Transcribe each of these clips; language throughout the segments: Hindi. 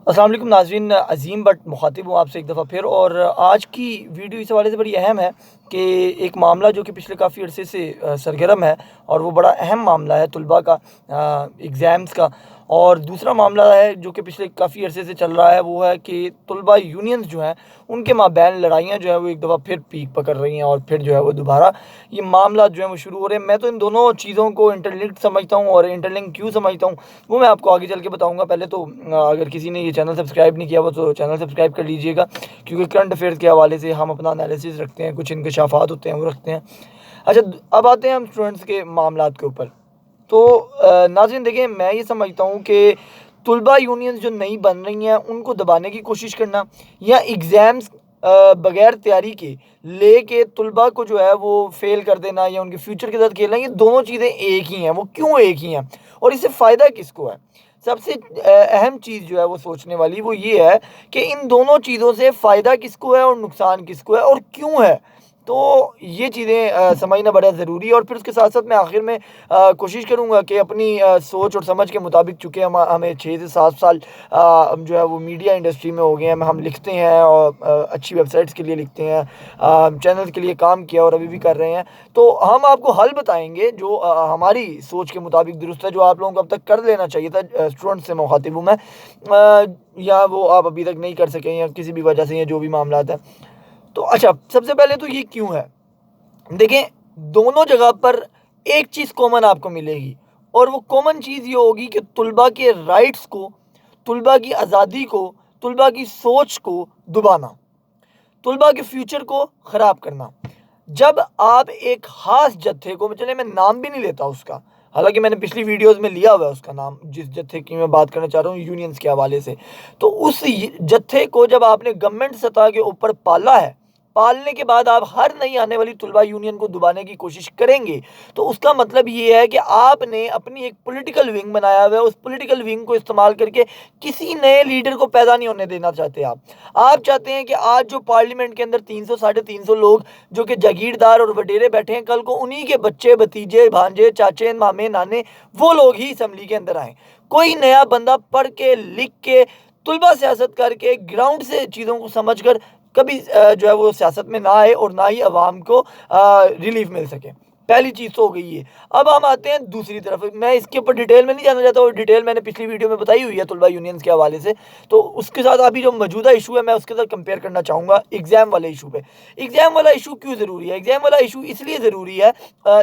अस्सलाम वालेकुम नाज़रीन, अज़ीम बट मुख़ातिब हूँ आपसे एक दफ़ा फिर। और आज की वीडियो इस हवाले से बड़ी अहम है कि एक मामला जो कि पिछले काफ़ी अरसे से सरगर्म है, और वो बड़ा अहम मामला है तलबा का एग्ज़ाम्स का। और दूसरा मामला है जो कि पिछले काफ़ी अरसे से चल रहा है, वो है कि तलबा यूनियंस जो हैं उनके माबैन लड़ाइयाँ जो है वो एक दफ़ा फिर पीक पकड़ रही हैं, और फिर जो है वो दोबारा ये मामला जो है वो शुरू हो रहे हैं। मैं तो इन दोनों चीज़ों को इंटरलिंक्ड समझता हूँ, और इंटरलिंक क्यों समझता हूँ वो मैं आपको आगे चल के बताऊँगा। पहले तो अगर किसी ने ये चैनल सब्सक्राइब नहीं किया हुआ तो चैनल सब्सक्राइब कर लीजिएगा, क्योंकि करंट अफेयर्स के हवाले से हम अपना एनालिसिस रखते हैं, कुछ इंकशाफात होते हैं वो रखते हैं। अच्छा, अब आते हैं हम स्टूडेंट्स के मामलात के ऊपर। तो नाज़रीन देखिए, मैं ये समझता हूँ कि तलबा यूनियंस जो नई बन रही हैं उनको दबाने की कोशिश करना, या एग्ज़ाम्स बगैर तैयारी के लेके तलबा को जो है वो फ़ेल कर देना, या उनके फ्यूचर के साथ खेलना, ये दोनों चीज़ें एक ही हैं। वो क्यों एक ही हैं और इससे फ़ायदा किसको है? सबसे अहम चीज़ जो है वो सोचने वाली वो ये है कि इन दोनों चीज़ों से फ़ायदा किसको है और नुकसान किसको है और क्यों है? तो ये चीज़ें समझना बड़ा ज़रूरी है। और फिर उसके साथ-साथ मैं आखिर में कोशिश करूँगा कि अपनी सोच और समझ के मुताबिक, चूँकि हमें 6 से 7 साल जो है वो मीडिया इंडस्ट्री में हो गए हैं, हम लिखते हैं और अच्छी वेबसाइट्स के लिए लिखते हैं, चैनल के लिए काम किया और अभी भी कर रहे हैं। तो हम आपको हल बताएँगे जो हमारी सोच के मुताबिक दुरुस्त है, जो आप लोगों को अब तक कर लेना चाहिए था। स्टूडेंट से मुखातिब हूँ मैं, या वो आप अभी तक नहीं कर सके या किसी भी वजह से, या जो भी मामलात हैं। तो अच्छा, सबसे पहले तो ये क्यों है? देखें, दोनों जगह पर एक चीज़ कॉमन आपको मिलेगी, और वो कॉमन चीज़ ये होगी कि तलबा के राइट्स को, तलबा की आज़ादी को, तलबा की सोच को दबाना, तलबा के फ्यूचर को ख़राब करना। जब आप एक ख़ास जत्थे को, चलिए मैं नाम भी नहीं लेता उसका, हालाँकि मैंने पिछली वीडियोज़ में लिया हुआ है उसका नाम, जिस जत्थे की मैं बात करना चाह रहा हूँ यूनियंस के हवाले से। तो उस य जत्थे को जब आपने गवर्नमेंट सतह के ऊपर पाला है, पालने के बाद आप हर नई आने वाली तलबा यूनियन को दबाने की कोशिश करेंगे, तो उसका मतलब ये है कि आपने अपनी एक पॉलिटिकल विंग बनाया हुआ है। उस पॉलिटिकल विंग को इस्तेमाल करके किसी नए लीडर को पैदा नहीं होने देना चाहते आप। आप चाहते हैं कि आज जो पार्लियामेंट के अंदर 300 साढ़े 300 लोग जो कि जागीरदार और वडेरे बैठे हैं, कल को उन्हीं के बच्चे, भतीजे, भांजे, चाचे, मामे, नाने, वो लोग ही असेंबली के अंदर आएँ। कोई नया बंदा पढ़ के, लिख के, तुलबा सियासत करके, ग्राउंड से चीज़ों को समझकर कभी जो है वो सियासत में ना आए, और ना ही अवाम को रिलीफ मिल सके। पहली चीज़ तो हो गई ये। अब हम आते हैं दूसरी तरफ। मैं इसके ऊपर डिटेल में नहीं जाना चाहता, और डिटेल मैंने पिछली वीडियो में बताई हुई है तलबा यूनियंस के हवाले से। तो उसके साथ अभी जो मौजूदा इशू है, मैं उसके साथ कंपेयर करना चाहूँगा एग्ज़ाम वाले इशू पे। एग्ज़ाम वाला इशू क्यों ज़रूरी है? एग्ज़ाम वाला इशू इसलिए ज़रूरी है,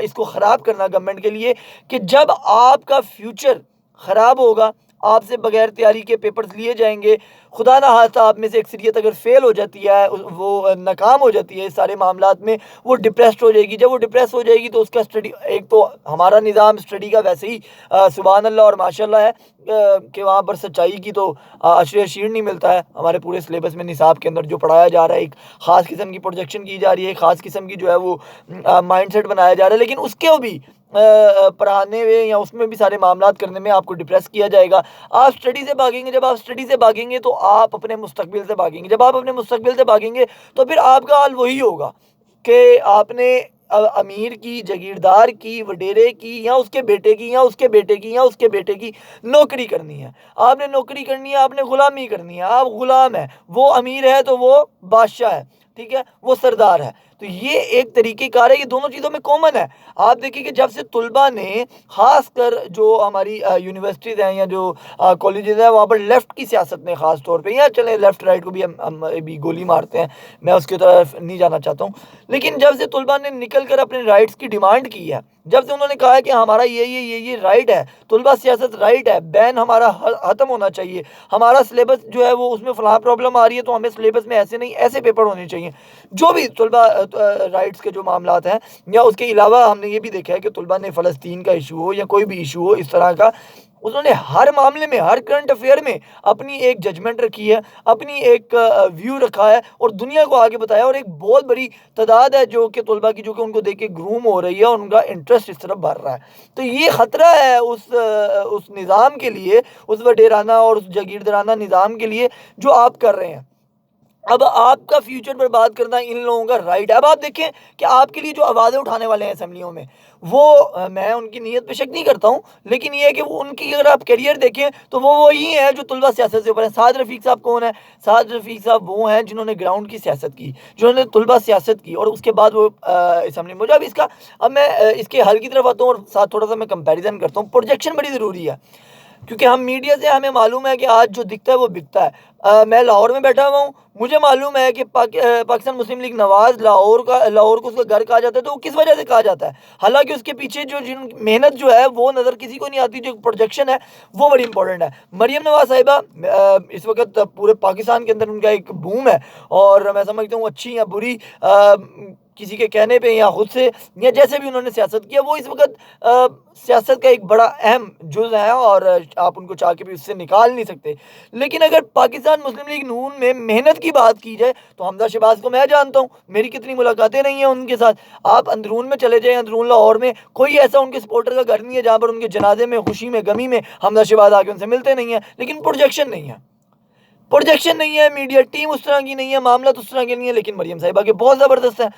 इसको ख़राब करना गवर्नमेंट के लिए, कि जब आपका फ्यूचर ख़राब होगा, आपसे बगैर तैयारी के पेपर्स लिए जाएँगे, खुदा ना खास्ता आप में से अक्सरियत अगर फ़ेल हो जाती है, वो नाकाम हो जाती है इस सारे मामलात में, वो डिप्रेस्ड हो जाएगी। जब वो डिप्रेस हो जाएगी तो उसका स्टडी, एक तो हमारा निज़ाम स्टडी का वैसे ही सुभान अल्लाह और माशाअल्लाह है, कि वहाँ पर सच्चाई की तो अशर शीर नहीं मिलता है। हमारे पूरे सिलेबस में, निसाब के अंदर जो पढ़ाया जा रहा है, एक ख़ास किस्म की प्रोजेक्शन की जा रही है, एक ख़ास किस्म की जो है वो माइंडसेट बनाया जा रहा है। लेकिन उसको भी पढ़ाने में या उसमें भी सारे मामलात करने में आपको डिप्रेस किया जाएगा। आप स्टडी से भागेंगे, जब आप स्टडी से भागेंगे तो आप अपने मुस्तकबिल से भागेंगे। जब आप अपने मुस्तकबिल से भागेंगे तो फिर आपका हाल वही होगा कि आपने अमीर की, जागीरदार की, वडेरे की, या उसके बेटे की, या उसके बेटे की, या उसके बेटे की नौकरी करनी है। आपने नौकरी करनी है, आपने गुलामी करनी है, आप गुलाम हैं। वो अमीर है तो वो बादशाह है, ठीक है? वो सरदार है। तो ये एक तरीक़ेकार है, ये दोनों चीज़ों में कॉमन है। आप देखिए कि जब से तलबा ने, ख़ासकर जो हमारी यूनिवर्सिटीज़ हैं या जो कॉलेजेज़ हैं, वहाँ पर लेफ़्ट की सियासत ने ख़ास तौर पे, या चलें लेफ़्ट राइट को भी हम अभी गोली मारते हैं, मैं उसकी तरफ नहीं जाना चाहता हूँ। लेकिन जब से तलबा ने निकल कर अपने राइट्स की डिमांड की है, जब से उन्होंने कहा है कि हमारा ये राइट है, तलबा सियासत राइट है, बैन हमारा ख़त्म होना चाहिए, हमारा सिलेबस जो है वो उसमें फ़लाँ प्रॉब्लम आ रही है तो हमें सिलेबस में ऐसे नहीं, ऐसे पेपर होने चाहिए। जो भी तलबा राइट्स के जो मामलात हैं, या उसके अलावा हमने ये भी देखा है कि तलबा ने फ़लस्तीन का इशू हो या कोई भी इशू हो इस तरह का, उन्होंने हर मामले में, हर करंट अफेयर में अपनी एक जजमेंट रखी है, अपनी एक व्यू रखा है, और दुनिया को आगे बताया। और एक बहुत बड़ी तादाद है जो कि तलबा की, जो कि उनको देख के ग्रूम हो रही है, और उनका इंटरेस्ट इस तरफ बढ़ रहा है। तो ये ख़तरा है उस निज़ाम के लिए, उस वडेराना और उस जागीरदाराना निज़ाम के लिए जो आप कर रहे हैं। अब आपका फ्यूचर बर्बाद करना इन लोगों का राइट है। अब आप देखें कि आपके लिए जो आवाज़ें उठाने वाले हैं असेंबलियों में, वो मैं उनकी नीयत पे शक नहीं करता हूँ, लेकिन ये है कि वो उनकी अगर आप करियर देखें तो वो वही हैं जो तुलबा सियासत से ऊपर हैं। साद रफ़ीक साहब कौन है? साद रफ़ीक साहब वो हैं जिन्होंने ग्राउंड की सियासत की, जिन्होंने तुलबा सियासत की और उसके बाद वो असेंबली में। अब इसका अब मैं इसके हल की तरफ आता हूँ और साथ थोड़ा-सा मैं कंपैरिज़न करता हूँ। प्रोजेक्शन बड़ी ज़रूरी है। क्योंकि हम मीडिया से हमें मालूम है कि आज जो दिखता है वो बिकता है। मैं लाहौर में बैठा हुआ हूँ, मुझे मालूम है कि पाकिस्तान मुस्लिम लीग नवाज़ लाहौर को उसका घर कहा जाता है, तो वो किस वजह से कहा जाता है? हालाँकि उसके पीछे जो जिन मेहनत जो है वो नज़र किसी को नहीं आती, जो प्रोजेक्शन है वो बड़ी इंपॉर्टेंट है। मरियम नवाज़ साहिबा इस वक़्त पूरे पाकिस्तान के अंदर उनका एक बूम है और मैं समझता हूँ अच्छी या बुरी किसी के कहने पे या खुद से या जैसे भी उन्होंने सियासत किया, वो इस वक़्त सियासत का एक बड़ा अहम जुज़ है और आप उनको चाह के भी उससे निकाल नहीं सकते। लेकिन अगर पाकिस्तान मुस्लिम लीग नून में मेहनत की बात की जाए तो हमजा शहबाज को मैं जानता हूँ, मेरी कितनी मुलाकातें रही हैं उनके साथ। आप अंदरून में चले जाएँ, अंदरून लाहौर में कोई ऐसा उनके सपोर्टर का घर नहीं है जहाँ पर उनके जनाज़े में, खुशी में, गमी में हमजा शहबाज आके उनसे मिलते नहीं हैं। लेकिन प्रोजेक्शन नहीं है। प्रोजेक्शन नहीं है, मीडिया टीम उस तरह की नहीं है, मामला तो उस तरह के नहीं है, लेकिन मरियम साहिबा के बहुत ज़बरदस्त है।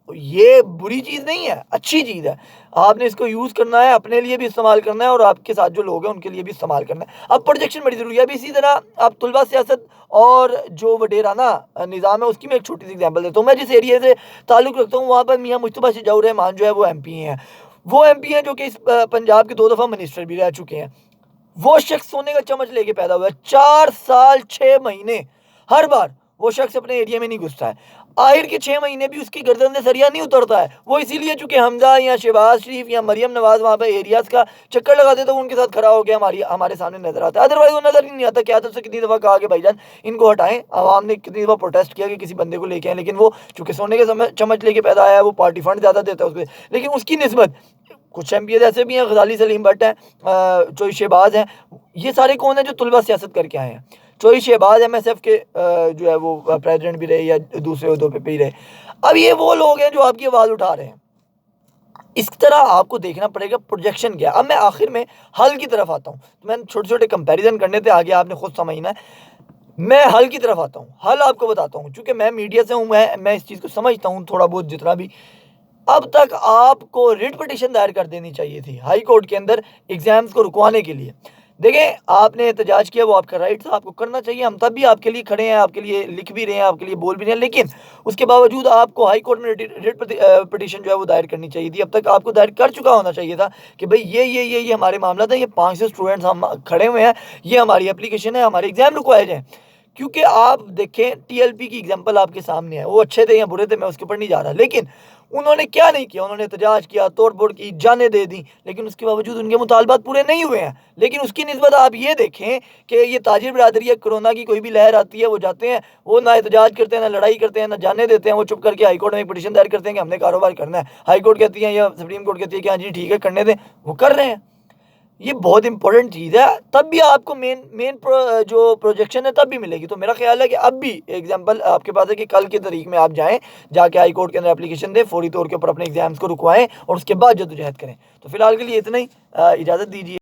ये बुरी चीज़ नहीं है, अच्छी चीज़ है। आपने इसको यूज़ करना है, अपने लिए भी इस्तेमाल करना है और आपके साथ जो लोग हैं उनके लिए भी इस्तेमाल करना है। अब प्रोजेक्शन बड़ी ज़रूरी है। अब इसी तरह आप तुलबा सियासत और जो वडेराना निज़ाम है उसकी मैं एक छोटी सी एग्ज़ाम्पल देता हूँ। मैं जिस एरिया से ताल्लुक़ रखता हूँ वहाँ पर मियाँ मुज्तबा शजाउर रहमान जो है वो एमपी हैं। वो एमपी हैं जो कि इस पंजाब के 2 दफ़ा मिनिस्टर भी रह चुके हैं। वो शख्स सोने का चम्मच लेके पैदा हुआ है। 4 साल 6 महीने हर बार वो शख्स अपने एरिया में नहीं घुसता है। आखिर के 6 महीने भी उसकी गर्दन से सरिया नहीं उतरता है। वो इसीलिए चूँकि हमज़ा या शहबाज शरीफ या मरियम नवाज़ वहाँ पे एरियाज़ का चक्कर लगाते तो उनके साथ खड़ा होके हमारे सामने नज़र आता है। अदरवाइज़ वो नज़र ही नहीं आता। क़यादत से कितनी दफ़ा कहा कि भाईजान इनको हटाएँ। आवाम ने कितनी दफ़ा प्रोटेस्ट किया कि किसी बंदे को लेके आएँ, लेकिन वो चूँकि सोने के समय चम्मच लेके पैदा आया है, वो पार्टी फंड ज़्यादा देता है उसपे। लेकिन उसकी निस्बत कुछ एमपी ऐसे भी हैं, गज़ाली सलीम भट्ट हैं, चोई शहबाज हैं। ये सारे कौन हैं जो तुलबा सियासत करके आए हैं। चोई शहबाज एमएसएफ के जो है वो प्रेसिडेंट भी रहे या दूसरे ओहदों पे भी रहे। अब ये वो लोग हैं जो आपकी आवाज़ उठा रहे हैं। इस तरह आपको देखना पड़ेगा प्रोजेक्शन क्या है। अब मैं आखिर में हल की तरफ आता हूँ। तो मैंने छोटे-छोटे कंपैरिज़न करने थे, आगे आपने खुद समझना है। मैं हल की तरफ आता हूँ। हल आपको बताता हूँ, चूँकि मैं मीडिया से हूँ, मैं इस चीज़ को समझता हूँ थोड़ा बहुत जितना भी। अब तक आपको रिट पिटीशन दायर कर देनी चाहिए थी हाई कोर्ट के अंदर एग्ज़ाम्स को रुकवाने के लिए। देखें, आपने एहतजाज किया, वो आपका राइट था, आपको करना चाहिए। हम तब भी आपके लिए खड़े हैं, आपके लिए लिख भी रहे हैं, आपके लिए बोल भी रहे हैं, लेकिन उसके बावजूद आपको हाई कोर्ट में पिटीशन जो है वो दायर करनी चाहिए थी। अब तक आपको दायर कर चुका होना चाहिए था कि भई ये हमारे मामला था, ये 500 स्टूडेंट्स हम खड़े हुए हैं, ये हमारी एप्लीकेशन है, हमारे एग्ज़ाम रुकवाए जाएँ। क्योंकि आप देखें, टीएलपी की एग्जांपल आपके सामने है, वो अच्छे थे या बुरे थे मैं उसके ऊपर नहीं जा रहा, लेकिन उन्होंने क्या नहीं किया, उन्होंने एहतजाज किया, तोड़-फोड़ की, जानें दे दी, लेकिन उसके बावजूद उनके मुतालबात पूरे नहीं हुए हैं। लेकिन उसकी निस्बत आप ये देखें कि ये ताजिर बिरादरी है, कोरोना की कोई भी लहर आती है, वो जाते हैं, वो ना एहतजाज करते हैं, ना लड़ाई करते हैं, ना जानें देते हैं, वो चुप करके हाई कोर्ट में एक पिटीशन दायर करते हैं कि हमने कारोबार करना है। हाई कोर्ट कहती है या सुप्रीम कोर्ट कहती है कि हाँ जी ठीक है करने दें, वो कर रहे हैं। ये बहुत इंपॉर्टेंट चीज़ है, तब भी आपको जो प्रोजेक्शन है तब भी मिलेगी। तो मेरा ख्याल है कि अब भी एग्जांपल आपके पास है कि कल की तारीख में आप जाएँ, जाके हाई कोर्ट के अंदर एप्लीकेशन दें, फौरी तौर के ऊपर अपने एग्ज़ाम्स को रुकवाएँ और उसके बाद जद्दोजहद करें। तो फिलहाल के लिए इतना ही, इजाज़त दीजिए।